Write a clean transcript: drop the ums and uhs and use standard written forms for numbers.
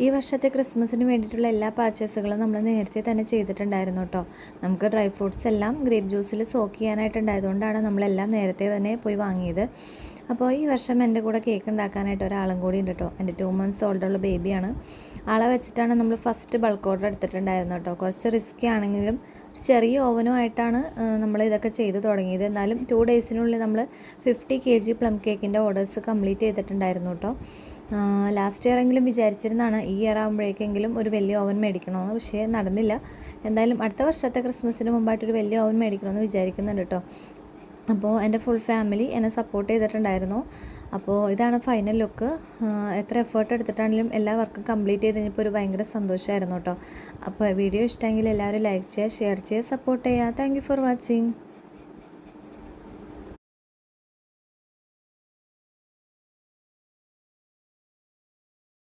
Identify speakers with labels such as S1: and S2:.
S1: ഈ വർഷത്തെ ക്രിസ്മസിന് വേണ്ടിയിട്ടുള്ള എല്ലാ പർച്ചേസുകളും നമ്മൾ നേരത്തെ തന്നെ ചെയ്തിട്ടുണ്ടായിരുന്നു കേട്ടോ. നമുക്ക് ഡ്രൈ ഫ്രൂട്ട്സ് എല്ലാം ഗ്രേപ്പ് ജ്യൂസിൽ സോക്ക് ചെയ്യാനായിട്ടുണ്ടായതുകൊണ്ടാണ് നമ്മളെല്ലാം നേരത്തെ തന്നെ പോയി വാങ്ങിയത്. അപ്പോൾ ഈ വർഷം എൻ്റെ കൂടെ കേക്ക് ഉണ്ടാക്കാനായിട്ട് ഒരാളും കൂടി ഉണ്ട് കേട്ടോ. എൻ്റെ 2 months ഓൾഡുള്ള ബേബിയാണ്. ആളെ വെച്ചിട്ടാണ് നമ്മൾ ഫസ്റ്റ് ബൾക്ക് ഓർഡർ എടുത്തിട്ടുണ്ടായിരുന്നു കേട്ടോ. കുറച്ച് റിസ്കി ആണെങ്കിലും ചെറിയ ഓവനുമായിട്ടാണ് നമ്മൾ ഇതൊക്കെ ചെയ്ത് തുടങ്ങിയത്. എന്നാലും 2 daysനുള്ളിൽ നമ്മൾ 50 kg പ്ലം കേക്കിൻ്റെ ഓർഡേഴ്സ് കംപ്ലീറ്റ് ചെയ്തിട്ടുണ്ടായിരുന്നു കേട്ടോ. ലാസ്റ്റ് ഇയർ എങ്കിലും വിചാരിച്ചിരുന്നതാണ് ഈ ഇയർ ആകുമ്പോഴേക്കെങ്കിലും ഒരു വലിയ ഓവൻ മേടിക്കണമെന്ന്. പക്ഷേ നടന്നില്ല. എന്തായാലും അടുത്ത വർഷത്തെ ക്രിസ്മസിന് മുമ്പായിട്ടൊരു വലിയ ഓവൻ മേടിക്കണമെന്ന് വിചാരിക്കുന്നുണ്ട് കേട്ടോ. അപ്പോൾ എൻ്റെ ഫുൾ ഫാമിലി എന്നെ സപ്പോർട്ട് ചെയ്തിട്ടുണ്ടായിരുന്നു. അപ്പോൾ ഇതാണ് ഫൈനൽ ലുക്ക്. എത്ര എഫേർട്ട് എടുത്തിട്ടാണെങ്കിലും എല്ലാ വർക്കും കംപ്ലീറ്റ് ചെയ്ത് കഴിഞ്ഞപ്പോൾ ഒരു ഭയങ്കര സന്തോഷമായിരുന്നു കേട്ടോ. അപ്പോൾ വീഡിയോ ഇഷ്ടമെങ്കിൽ എല്ലാവരും ലൈക്ക് ചെയ്യുക, ഷെയർ ചെയ്യുക, സപ്പോർട്ട് ചെയ്യുക. Thank you for watching.